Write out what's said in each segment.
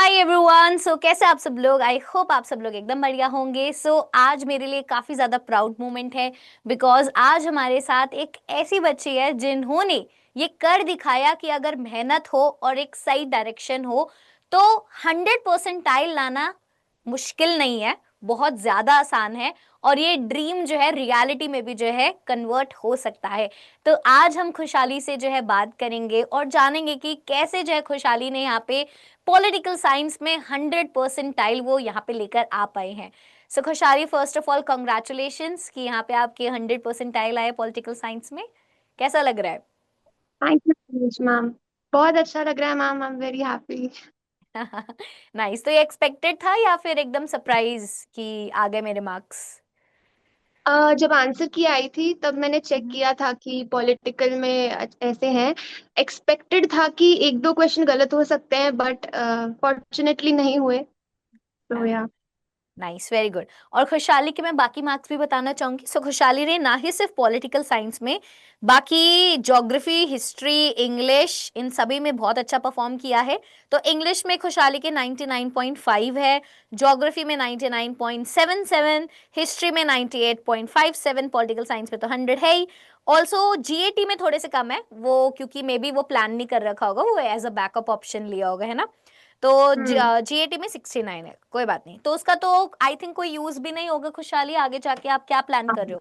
Hi everyone. कैसे आप सब लोग? आई होप आप सब लोग एकदम बढ़िया होंगे। आज मेरे लिए काफी ज्यादा प्राउड मोमेंट है बिकॉज आज हमारे साथ एक ऐसी बच्ची है जिन्होंने ये कर दिखाया कि अगर मेहनत हो और एक सही डायरेक्शन हो तो 100% लाना मुश्किल नहीं है, बहुत ज्यादा आसान है। और ये ड्रीम जो है रियलिटी में भी जो है कन्वर्ट हो सकता है। तो आज हम खुशहाली से जो है बात करेंगे और जानेंगे कि कैसे जो है खुशहाली ने यहाँ पे पॉलिटिकल साइंस में 100% वो यहाँ पे लेकर आ पाए हैं। खुशहाली, फर्स्ट ऑफ ऑल कंग्रेचुलेशंस कि यहाँ पे आपके 100% आए पॉलिटिकल साइंस में। कैसा लग रहा thank you so much ma'am. बहुत अच्छा लग रहा है ma'am. I am very happy. है? नाइस। तो ये एक्सपेक्टेड था या फिर एकदम सरप्राइज कि आ गए मेरे मार्क्स? जब आंसर की आई थी तब मैंने चेक किया था कि पॉलिटिकल में ऐसे हैं। एक्सपेक्टेड था कि एक दो क्वेश्चन गलत हो सकते हैं बट फॉर्चुनेटली नहीं हुए। तो या नाइस, वेरी गुड। और खुशहाली के मैं बाकी मार्क्स भी बताना चाहूंगी। खुशहाली ने ना ही सिर्फ पॉलिटिकल साइंस में, बाकी ज्योग्राफी, हिस्ट्री, इंग्लिश, इन सभी में बहुत अच्छा परफॉर्म किया है। तो इंग्लिश में खुशहाली के 99.5 है, ज्योग्राफी में 99.77, हिस्ट्री में 98.57, पॉलिटिकल साइंस में तो 100 है ही। ऑल्सो जीएटी में थोड़े से कम है वो, क्योंकि मे बी वो प्लान नहीं कर रखा होगा, वो एज अ बैकअप ऑप्शन लिया होगा, है ना। तो हम्म। जीएटी में 69 है, कोई बात नहीं। तो उसका तो आई थिंक कोई यूज भी नहीं होगा। खुशहाली, आगे जाके आप क्या प्लान कर रहे हो?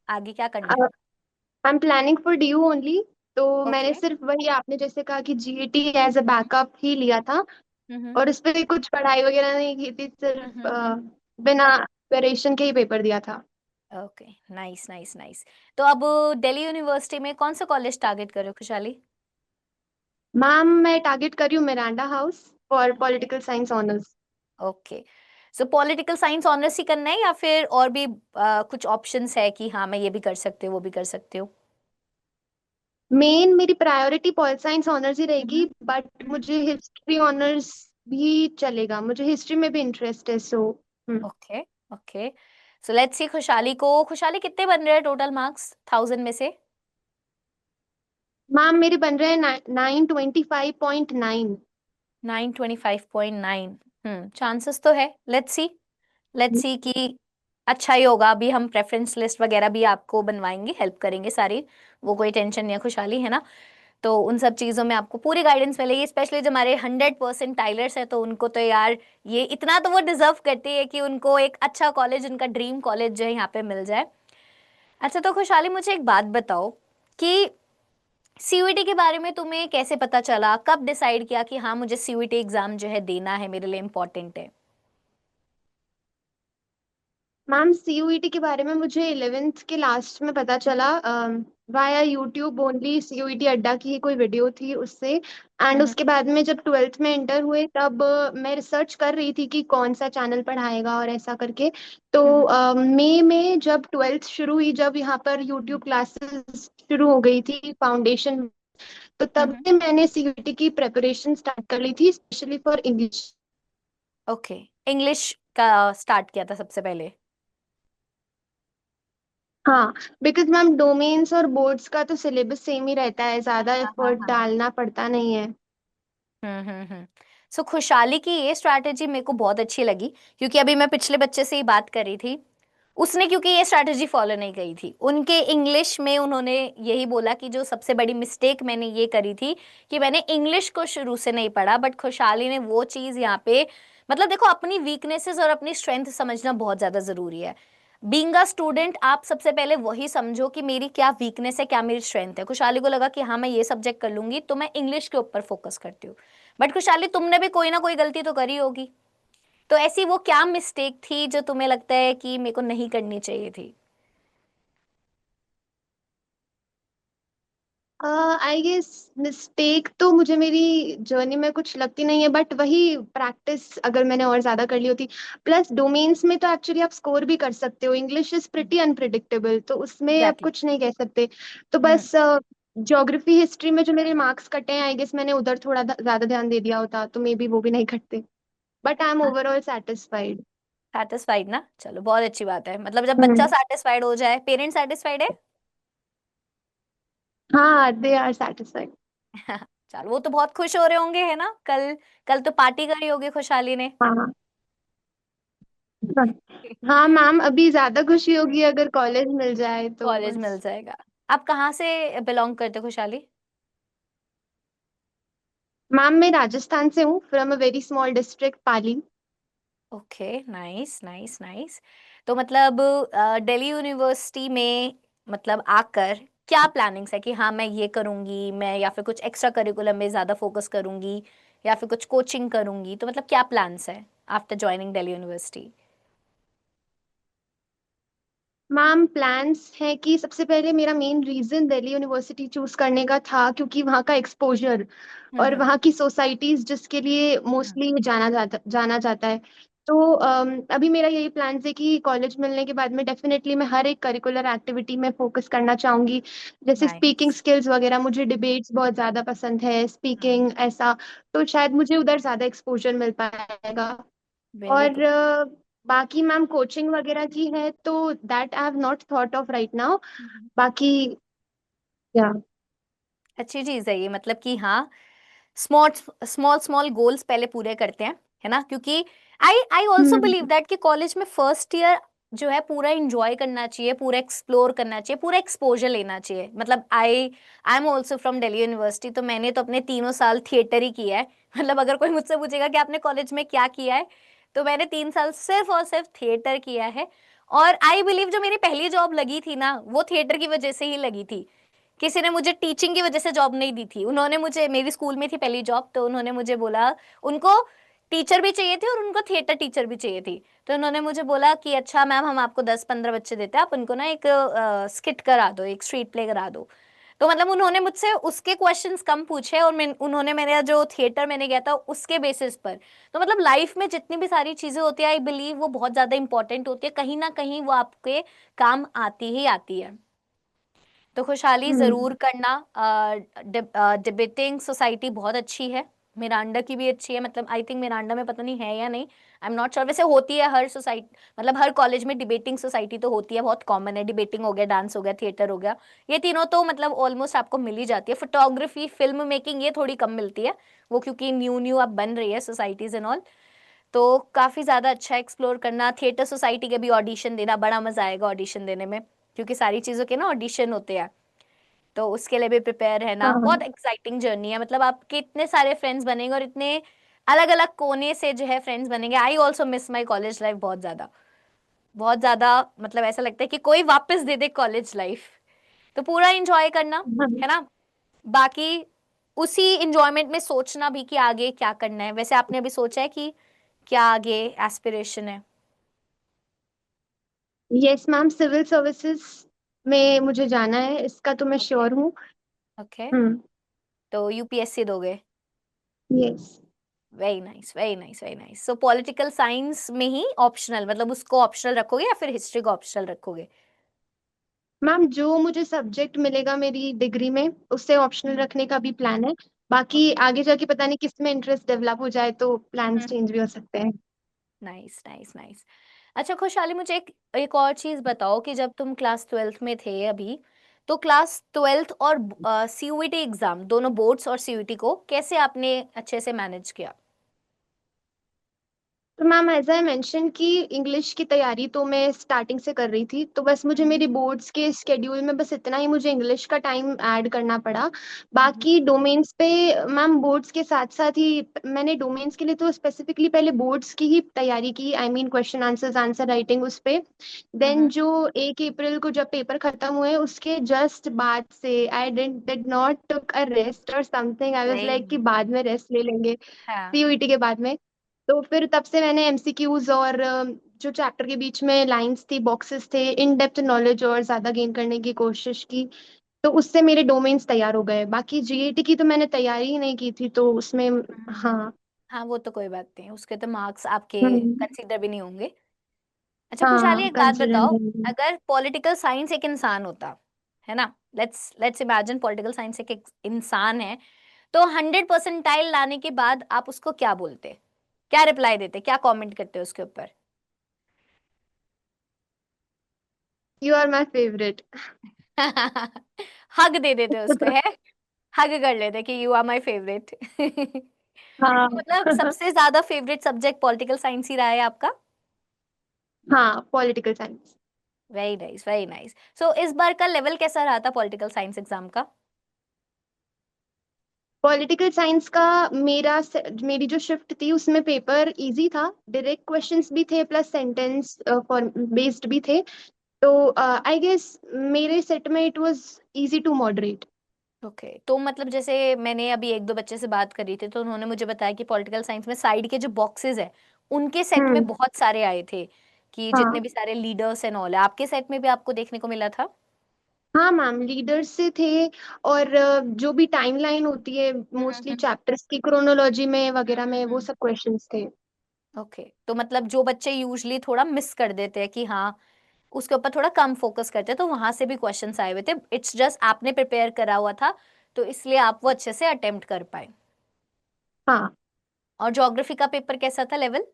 आगे क्या करना है? I am planning for DU only. तो मैंने ओके। सिर्फ वही आपने जैसे कहा कि जीएटी एज अ बैकअप ही लिया था। हम्म और उस पर कुछ पढ़ाई वगैरह नहीं की थी, सिर्फ हम्म। बिना प्रिपरेशन के ही पेपर दिया था। Okay, nice nice nice. तो अब दिल्ली यूनिवर्सिटी में कौन सा कॉलेज टारगेट कर रहे हो खुशहाली? मैम मैं टारगेट कर रही हूँ Miranda House for okay. Political science honours. Okay. Political science honours ही करना है या फिर और भी कुछ ऑप्शंस है कि हाँ मैं ये भी कर सकते हो वो भी कर सकते हो? मेन मेरी प्रायोरिटी पॉल साइंस ऑनर्स ही रहेगी, हम्म बट हम्म। मुझे हिस्ट्री ऑनर्स भी चलेगा। मुझे हिस्ट्री में भी इंटरेस्ट है सो। ओके। ओके। लेट्स सी खुशहाली कितने बन रहे हैं टोटल मार्क्स 1000 में से? मैम मेरे बन रहे हैं 925.9। 925.9। चांसेस तो है। लेट्स सी कि अच्छा ही होगा। अभी हम प्रेफरेंस लिस्ट वगैरह भी आपको बनवाएंगे, हेल्प करेंगे सारी। वो कोई टेंशन नहीं है खुशहाली, है ना। तो उन सब चीज़ों में आपको पूरी गाइडेंस मिलेगी, स्पेशली जो हमारे 100% टाइलर्स है तो उनको तो यार ये इतना तो वो डिजर्व करती है कि उनको एक अच्छा कॉलेज, उनका ड्रीम कॉलेज जो है यहाँ पे मिल जाए। अच्छा, तो खुशहाली मुझे एक बात बताओ कि सीयूईटी के बारे में तुम्हें कैसे पता चला, कब डिसाइड किया कि हाँ मुझे सीयूईटी एग्जाम जो है देना है, मेरे लिए इम्पोर्टेंट है? मैम सीयूईटी के बारे में मुझे 11th के लास्ट में पता चला वाया यूट्यूब ओनली। सीयूईटी अड्डा की ही कोई वीडियो थी उससे। एंड हम्म उसके बाद में जब 12th में इंटर हुए तब मैं रिसर्च कर रही थी कि कौन सा चैनल पढ़ाएगा और ऐसा करके। तो हम्म मई में जब 12th शुरू हुई, जब यहाँ पर यूट्यूब क्लासेस शुरू हो गई थी फाउंडेशन, तो तब हम्म। से मैंने सीयूईटी की प्रिपरेशन स्टार्ट कर ली थी, specially for English. Okay. English का स्टार्ट किया था सबसे पहले? हाँ, बिकॉज मैम डोमेन्स और बोर्ड्स का तो सिलेबस सेम ही रहता है, ज्यादा हाँ हाँ एफर्ट हाँ। डालना पड़ता नहीं है। हम्म। खुशहाली की ये स्ट्रैटेजी मेरे को बहुत अच्छी लगी, क्योंकि अभी मैं पिछले बच्चे से ही बात कर रही थी। उसने क्योंकि ये स्ट्रैटेजी फॉलो नहीं करी थी, उनके इंग्लिश में उन्होंने यही बोला कि जो सबसे बड़ी मिस्टेक मैंने ये करी थी कि मैंने इंग्लिश को शुरू से नहीं पढ़ा। बट खुशहाली ने वो चीज यहाँ पे, मतलब देखो, अपनी वीकनेसेस और अपनी स्ट्रेंथ समझना बहुत ज्यादा जरूरी है। बीइंग अ स्टूडेंट आप सबसे पहले वही समझो कि मेरी क्या वीकनेस है, क्या मेरी स्ट्रेंथ है। खुशहाली को लगा कि हाँ मैं ये सब्जेक्ट कर लूंगी तो मैं इंग्लिश के ऊपर फोकस करती हूँ। बट खुशहाली, तुमने भी कोई ना कोई गलती तो करी होगी। तो ऐसी वो क्या मिस्टेक थी जो तुम्हें लगता है कि मेरे को नहीं करनी चाहिए थी? आई गेस मिस्टेक तो मुझे मेरी जर्नी में कुछ लगती नहीं है, बट वही प्रैक्टिस अगर मैंने और ज्यादा कर ली होती। प्लस डोमेन्स में तो एक्चुअली आप स्कोर भी कर सकते हो। इंग्लिश इज प्रिटी अनप्रिडिक्टेबल, तो उसमें आप एग्जैक्टली। कुछ नहीं कह सकते। तो हम्म। बस ज्योग्राफी हिस्ट्री में जो मेरे मार्क्स कटे हैं, आई गेस मैंने उधर थोड़ा ज्यादा ध्यान दे दिया होता तो मे बी वो भी नहीं कटते। But I am overall satisfied. Satisfied ना, चलो बहुत अच्छी बात है। मतलब जब बच्चा सेटिस्फाइड हो जाए, पेरेंट्स सेटिस्फाइड है। हाँ, दे आर सेटिस्फाइड। चलो, वो तो बहुत खुश हो रहे होंगे, है ना? कल कल तो पार्टी करी होगी खुशहाली ने। हाँ हाँ मैम, अभी ज्यादा खुशी होगी अगर कॉलेज मिल जाए तो कॉलेज मिल बस। जाएगा। आप कहाँ से बिलोंग करते हो खुशहाली? मैम मैं राजस्थान से हूँ, from a very small district Pali. Okay, nice nice nice. तो मतलब दिल्ली यूनिवर्सिटी में मतलब आकर क्या प्लानिंग्स है कि हाँ मैं ये करूंगी, मैं या फिर कुछ एक्स्ट्रा करिकुलम में ज्यादा फोकस करूंगी, या फिर कुछ कोचिंग करूंगी, तो मतलब क्या प्लान्स है after joining Delhi University? Ma'am plans हैं कि सबसे पहले मेरा main reason Delhi University choose करने का था क्योंकि वहाँ का एक्सपोजर और हम्म। वहाँ की सोसाइटीज जिसके लिए हम्म। मोस्टली जाना जाता है। तो अभी मेरा यही प्लान है कि कॉलेज मिलने के बाद में डेफिनेटली मैं हर एक करिकुलर एक्टिविटी में फोकस करना चाहूंगी। जैसे स्पीकिंग नाइस। स्किल्स वगैरह, मुझे डिबेट्स बहुत ज्यादा पसंद है, स्पीकिंग ऐसा। तो शायद मुझे उधर ज्यादा एक्सपोजर मिल पाएगा। वेरी और गुड। बाकी मैम कोचिंग वगैरह की है तो that I have not thought of right now. बाकी या अच्छी चीज है ये, मतलब कि हाँ, स्मॉल स्मॉल स्मॉल गोल्स पहले पूरे करते हैं, है ना? क्योंकि I I also believe hmm that कि कॉलेज में फर्स्ट ईयर जो है पूरा इंजॉय करना चाहिए, पूरा एक्सप्लोर करना चाहिए, पूरा एक्सपोजर लेना चाहिए। मतलब I am also from Delhi university, तो मैंने तो अपने तीनों साल थिएटर ही किया है। मतलब अगर कोई मुझसे पूछेगा कि आपने कॉलेज में क्या किया है, तो मैंने 3 साल सिर्फ और सिर्फ थिएटर किया है। और आई बिलीव जो मेरी पहली जॉब लगी थी ना, वो थिएटर की वजह से ही लगी थी। किसी ने मुझे टीचिंग की वजह से जॉब नहीं दी थी। उन्होंने मुझे, मेरी स्कूल में थी पहली जॉब, तो उन्होंने मुझे बोला, उनको टीचर भी चाहिए थी और उनको थिएटर टीचर भी चाहिए थी। तो उन्होंने मुझे बोला कि अच्छा मैम, हम आपको 10-15 बच्चे देते हैं, आप उनको ना एक स्किट करा दो, एक स्ट्रीट प्ले करा दो। तो मतलब उन्होंने मुझसे उसके क्वेश्चंस कम पूछे, और उन्होंने मेरा जो थिएटर मैंने गया था उसके बेसिस पर। तो मतलब लाइफ में जितनी भी सारी चीजें होती है, आई बिलीव वो बहुत ज्यादा इंपॉर्टेंट होती है, कहीं ना कहीं वो आपके काम आती ही आती है। तो खुशहाली हम्म जरूर करना। डिबेटिंग सोसाइटी बहुत अच्छी है, मिरांडा की भी अच्छी है। मतलब आई थिंक मिरांडा में पता नहीं है या नहीं, आई एम नॉट श्योर। वैसे होती है हर सोसाइटी, मतलब हर कॉलेज में डिबेटिंग सोसाइटी तो होती है, बहुत कॉमन है। डिबेटिंग हो गया, डांस हो गया, थिएटर हो गया, ये तीनों तो मतलब ऑलमोस्ट आपको मिल ही जाती है। फोटोग्राफी, फिल्म मेकिंग, ये थोड़ी कम मिलती है, वो क्योंकि न्यू न्यू अब बन रही है सोसाइटीज एंड ऑल। तो काफी ज्यादा अच्छा एक्सप्लोर करना। थिएटर सोसाइटी के भी ऑडिशन देना, बड़ा मजा आएगा ऑडिशन देने में, क्योंकि सारी चीजों के ना ऑडिशन होते हैं। तो उसके लिए भी प्रिपेयर रहना। हाँ बहुत एक्साइटिंग जर्नी है, मतलब आपके इतने सारे फ्रेंड्स बनेंगे और इतने अलग अलग कोने से जो है फ्रेंड्स बनेंगे। I also miss my college life बहुत ज्यादा, बहुत ज्यादा। मतलब ऐसा लगता है कि कोई वापस दे दे कॉलेज लाइफ। तो पूरा इंजॉय करना, हाँ। है ना? बाकी उसी इंजॉयमेंट में सोचना भी कि आगे क्या करना है। वैसे आपने अभी सोचा है कि क्या आगे एस्पिरेशन है? यस मैम, सिविल सर्विसेज में मुझे जाना है, इसका तो मैं ओके। श्योर हूँ। ओके। हम्म। तो यूपीएससी दोगे? Yes very nice very nice very nice. सो पॉलिटिकल साइंस में ही ऑप्शनल, मतलब उसको ऑप्शनल रखोगे या फिर हिस्ट्री को ऑप्शनल रखोगे? मैम, जो मुझे सब्जेक्ट मिलेगा मेरी डिग्री में उससे ऑप्शनल हम्म। रखने का भी प्लान है। बाकी ओके। आगे जाके पता नहीं किस में इंटरेस्ट डेवलप हो जाए तो प्लान्स चेंज भी हो सकते हैं। Nice nice nice. अच्छा खुशहाली, मुझे एक और चीज बताओ कि जब तुम क्लास 12th में थे अभी, तो क्लास 12th और सीयूईटी एग्जाम, दोनों बोर्ड्स और सीयूईटी को कैसे आपने अच्छे से मैनेज किया? तो मैम एज आई मेंशन कि इंग्लिश की तैयारी तो मैं स्टार्टिंग से कर रही थी, तो बस मुझे मेरी बोर्ड्स के स्केड्यूल में बस इतना ही मुझे इंग्लिश का टाइम ऐड करना पड़ा। हम्म। बाकी डोमेन्स पे मैम बोर्ड्स के साथ साथ ही मैंने डोमेन्स के लिए तो स्पेसिफिकली पहले बोर्ड्स की ही तैयारी की, I mean question answers, answer writing उस पे। देन हम्म। जो 1 अप्रैल को जब पेपर खत्म हुए उसके जस्ट बाद से I did not took a rest और समथिंग, आई वाज लाइक कि नहीं। बाद में रेस्ट ले लेंगे हाँ। सीयूईटी के बाद में। तो फिर तब से मैंने एमसीक्यूज और जो चैप्टर के बीच में लाइंस थी, बॉक्सेस थे, इन डेप्थ नॉलेज और ज्यादा गेन करने की कोशिश की। तो उससे मेरे डोमेन्स तैयार हो गए। बाकी जीएटी की तो मैंने तैयारी ही नहीं की थी तो उसमें हम्म। हाँ। हाँ, वो तो कोई बात नहीं, उसके तो मार्क्स आपके हम्म, कंसीडर भी नहीं होंगे। अच्छा खुशहाली, हाँ एक बात कंसिडर बताओ, नहीं। अगर पॉलिटिकल साइंस एक इंसान होता, है ना, let's let's imagine political science एक इंसान है, तो 100 परसेंटाइल लाने के बाद आप उसको क्या बोलते, क्या रिप्लाई देते, क्या कमेंट करते उसके ऊपर? You are my favourite. हक दे देते उसको, है? हग कर लेते कि यू आर माय फेवरेट। हाँ। मतलब सबसे ज्यादा फेवरेट सब्जेक्ट पॉलिटिकल साइंस ही रहा है आपका? हाँ, political science. Very nice, very nice. So इस बार का लेवल कैसा रहा था पॉलिटिकल साइंस एग्जाम का? पॉलिटिकल साइंस का मेरी जो शिफ्ट थी उसमें पेपर इजी था। डायरेक्ट क्वेश्चंस भी थे प्लस सेंटेंस बेस्ड भी थे। तो आई गेस मेरे सेट में it was easy to moderate. Okay तो मतलब जैसे मैंने अभी एक दो बच्चे से बात करी थी तो उन्होंने मुझे बताया कि पॉलिटिकल साइंस में साइड के जो बॉक्सेस है उनके सेट में हम्म। बहुत सारे आए थे, कि जितने हाँ। भी सारे लीडर्स एंड ऑल है, आपके सेट में भी आपको देखने को मिला था? हाँ मैम, लीडर्स से थे। और जो भी टाइमलाइन होती है मोस्टली हम्म। चैप्टर्स की क्रोनोलॉजी में वगैरह में, वो हम्म। सब क्वेश्चंस थे। ओके तो मतलब जो बच्चे यूजली थोड़ा मिस कर देते हैं कि हाँ उसके ऊपर थोड़ा कम फोकस करते हैं, तो वहां से भी क्वेश्चंस आए हुए थे, इट्स जस्ट आपने प्रिपेयर करा हुआ था तो इसलिए आप वो अच्छे से अटेम्प्ट कर पाए। हाँ। और ज्योग्राफी का पेपर कैसा था लेवल?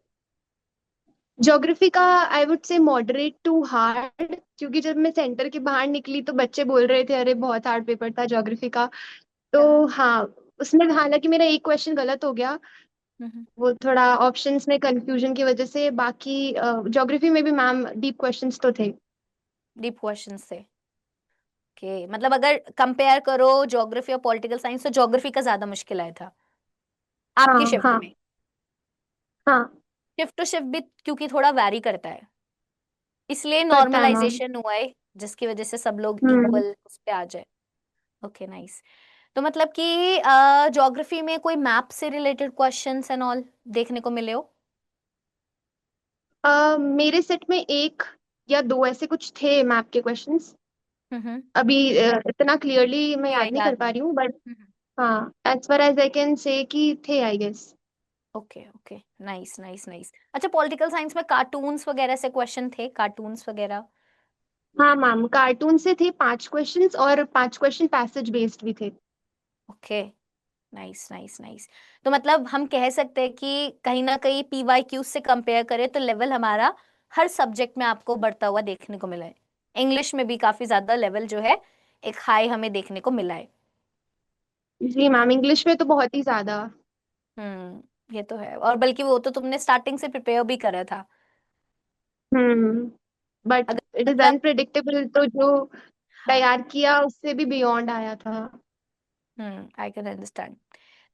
ज्योग्राफी का I would say moderate to hard, क्योंकि जब मैं सेंटर के बाहर निकली तो बच्चे बोल रहे थे अरे बहुत हार्ड पेपर था ज्योग्राफी का। हाँ। तो हाँ, उसमें हालांकि मेरा एक क्वेश्चन गलत हो गया, वो थोड़ा ऑप्शंस में कंफ्यूजन की वजह से। बाकी ज्योग्राफी में भी मैम डीप क्वेश्चंस तो थे। डीप क्वेश्चन से। ओके मतलब अगर कंपेयर करो ज्योग्राफी और पॉलिटिकल साइंस तो ज्योग्राफी का ज्यादा मुश्किल आया था आपकी हाँ शिफ्ट हाँ में? हाँ। शिफ्ट टू शिफ्ट भी क्योंकि थोड़ा वैरी करता है, इसलिए करता है मैम। नॉर्मलाइजेशन हुआ है जिसकी वजह से सब लोग हम्म। इक्वल उस पे आ जाए। Okay nice. तो मतलब कि ज्योग्राफी में कोई मैप से रिलेटेड क्वेश्चंस एंड ऑल देखने को मिले हो? मेरे सेट में एक या दो ऐसे कुछ थे मैप के क्वेश्चंस। हम्म। अभी इतना क्लियरली मैं या याद नहीं कर याद पा नहीं। रही हूँ, बट हाँ, as far as I can say कि थे I guess. Okay okay nice nice nice. अच्छा पॉलिटिकल साइंस में कार्टून्स वगैरह से क्वेश्चन थे, कार्टून्स वगैरह? हाँ मैम, कार्टून से थे 5 क्वेश्चंस और 5 क्वेश्चन पैसेज बेस्ड भी थे। Okay nice nice nice. तो मतलब हम कह सकते हैं कि कहीं ना कहीं पीवाईक्यू से कंपेयर करें तो लेवल हमारा हर सब्जेक्ट में आपको बढ़ता हुआ देखने को मिला है। इंग्लिश में भी काफी ज्यादा लेवल जो है एक हाई हमें देखने को मिला है। जी मैम, इंग्लिश में तो बहुत ही ज्यादा। ये तो है, और बल्कि वो तो तुमने स्टार्टिंग से प्रिपेयर भी करा था। हम्म। बट अगर इट इज मतलब अनप्रिडिक्टेबल, तो जो हाँ। तैयार किया उससे भी बियॉन्ड आया था। I can understand.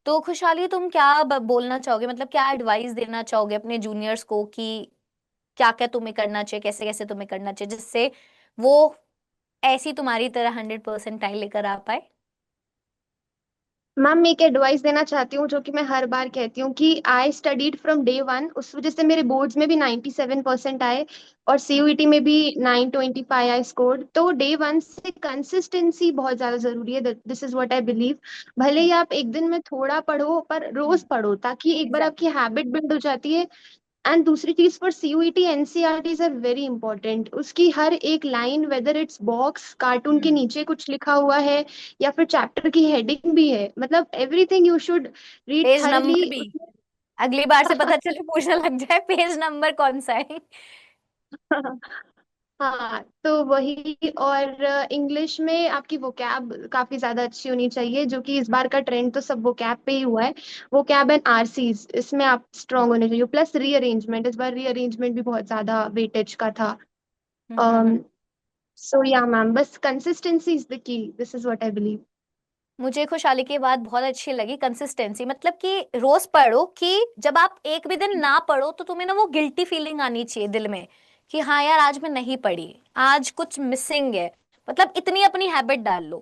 तो खुशहाली तुम क्या बोलना चाहोगे, मतलब क्या एडवाइस देना चाहोगे अपने जूनियर्स को कि क्या क्या तुम्हें करना चाहिए, कैसे कैसे तुम्हें करना चाहिए जिससे वो ऐसी तुम्हारी तरह 100% लेकर आ पाए? मैम, मैं एक एडवाइस देना चाहती हूँ जो कि मैं हर बार कहती हूँ कि I studied from day one. उस वजह से मेरे बोर्ड्स में भी 97% आए और सीयूईटी में भी 925 आई स्कोर्ड। तो डे वन से कंसिस्टेंसी बहुत ज्यादा जरूरी है। This is what I believe. भले ही आप एक दिन में थोड़ा पढ़ो, पर रोज पढ़ो, ताकि एक बार आपकी एग्जैक्टली। हैबिट बिल्ड हो जाती है। एंड दूसरी चीज, for CUET NCERTs are very important. उसकी हर एक line, whether it's box, cartoon के नीचे कुछ लिखा हुआ है या फिर चैप्टर की हेडिंग भी है, मतलब everything you should read page thoroughly. Number भी अगली बार से पता चले पूछने लग जाए पेज नंबर कौन सा है। हाँ, तो वही। और इंग्लिश में आपकी वोकैब काफी ज्यादा अच्छी होनी चाहिए, जो कि इस बार का ट्रेंड तो सब वोकैब पे ही हुआ है। वोकैब एंड आरसीज, इसमें आप स्ट्रांग होने चाहिए। प्लस रीअरेंजमेंट, इस बार रीअरेंजमेंट भी बहुत ज्यादा वेटेज का था। हम्म। सो या मैम, बस consistency is the key, this is what I believe. मुझे खुशहाली की बात बहुत अच्छी लगी, कंसिस्टेंसी मतलब कि रोज पढ़ो, कि जब आप एक भी दिन ना पढ़ो तो तुम्हें ना वो गिल्टी फीलिंग आनी चाहिए दिल में कि हाँ यार आज मैं नहीं पढ़ी, आज कुछ मिसिंग है। मतलब इतनी अपनी हैबिट डाल लो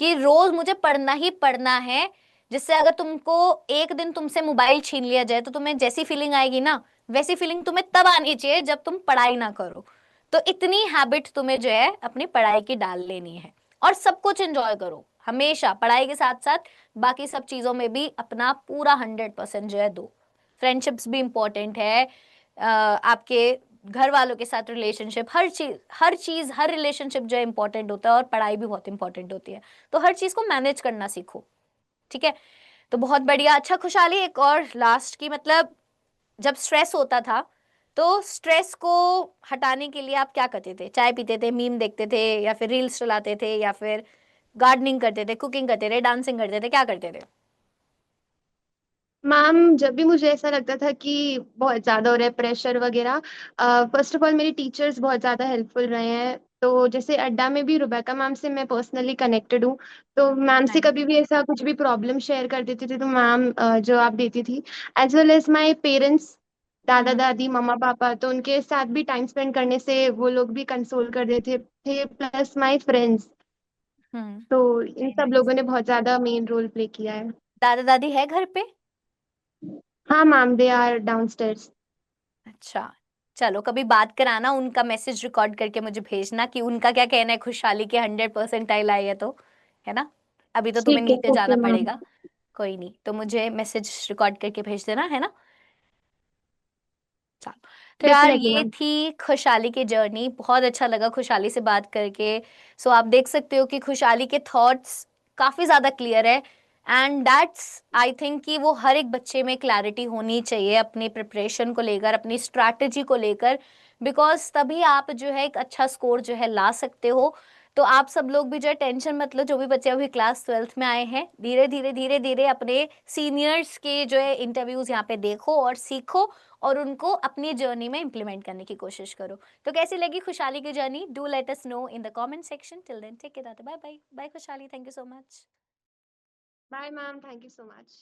कि रोज मुझे पढ़ना ही पढ़ना है, जिससे अगर तुमको एक दिन तुमसे मोबाइल छीन लिया जाए तो तुम्हें जैसी फीलिंग आएगी ना, वैसी फीलिंग तुम्हें तब आनी चाहिए जब तुम पढ़ाई ना करो। तो इतनी हैबिट तुम्हें जो है अपनी पढ़ाई की डाल लेनी है, और सब कुछ एंजॉय करो हमेशा पढ़ाई के साथ साथ, बाकी सब चीजों में भी अपना पूरा 100% जो है दो। फ्रेंडशिप्स भी इंपॉर्टेंट है, आपके घर वालों के साथ रिलेशनशिप, हर चीज हर रिलेशनशिप जो है इंपॉर्टेंट होता है, और पढ़ाई भी बहुत इंपॉर्टेंट होती है। तो हर चीज को मैनेज करना सीखो, ठीक है? तो बहुत बढ़िया। अच्छा खुशहाली एक और लास्ट की, मतलब जब स्ट्रेस होता था तो स्ट्रेस को हटाने के लिए आप क्या करते थे? चाय पीते थे, मीम देखते थे, या फिर रील्स चलाते थे, या फिर गार्डनिंग करते थे, कुकिंग करते थे, डांसिंग करते थे, क्या करते थे? मैम जब भी मुझे ऐसा लगता था कि बहुत ज्यादा हो रहा है प्रेशर वगैरह, फर्स्ट ऑफ ऑल मेरी टीचर्स बहुत ज्यादा हेल्पफुल रहे हैं। तो जैसे अड्डा में भी रुबैका मैम से मैं पर्सनली कनेक्टेड हूँ। तो ओके, मैम से नाइस। कभी भी ऐसा कुछ भी प्रॉब्लम शेयर कर देती थी तो मैम जवाब देती थी। As well as my parents, दादा हम्म। दादी मम्मा पापा, तो उनके साथ भी टाइम स्पेंड करने से वो लोग भी कंसोल कर देते थे, प्लस माई फ्रेंड्स। हम्म। तो इन सब नाइस। लोगों ने बहुत ज्यादा मेन रोल प्ले किया है। दादा दादी है घर पे? हाँ मैम, दे आर डाउनस्टेयर्स। अच्छा। चलो, कभी बात कराना, उनका मैसेज रिकॉर्ड करके मुझे भेजना कि उनका क्या कहना है खुशहाली के 100% आई है तो, है ना? अभी तो तुम्हें ठीक है, नीचे ओके जाना मैम। पड़ेगा। कोई नहीं, तो मुझे मैसेज रिकॉर्ड करके भेज देना, है ना? चलो। तो यार, डेफिनेटली ये मैम। थी खुशहाली की जर्नी। बहुत अच्छा लगा खुशहाली से बात करके। सो आप देख सकते हो कि खुशहाली के थॉट्स काफी ज्यादा क्लियर है, एंड दैट्स आई थिंक कि वो हर एक बच्चे में क्लैरिटी होनी चाहिए अपनी प्रिपरेशन को लेकर, अपनी स्ट्रैटेजी को लेकर, बिकॉज तभी आप जो है एक अच्छा स्कोर जो है ला सकते हो। तो आप सब लोग भी जो है टेंशन मत लो, जो भी बच्चे अभी क्लास 12th में आए हैं, धीरे धीरे धीरे धीरे अपने सीनियर्स के जो है इंटरव्यूज यहाँ पे देखो और सीखो, और उनको अपनी जर्नी में इम्प्लीमेंट करने की कोशिश करो। तो कैसी लगी खुशहाली की journey? Do let us know in the comment section. Till then take care, bye bye. Bye Khushhali, thank you so much. Bye ma'am, thank you so much.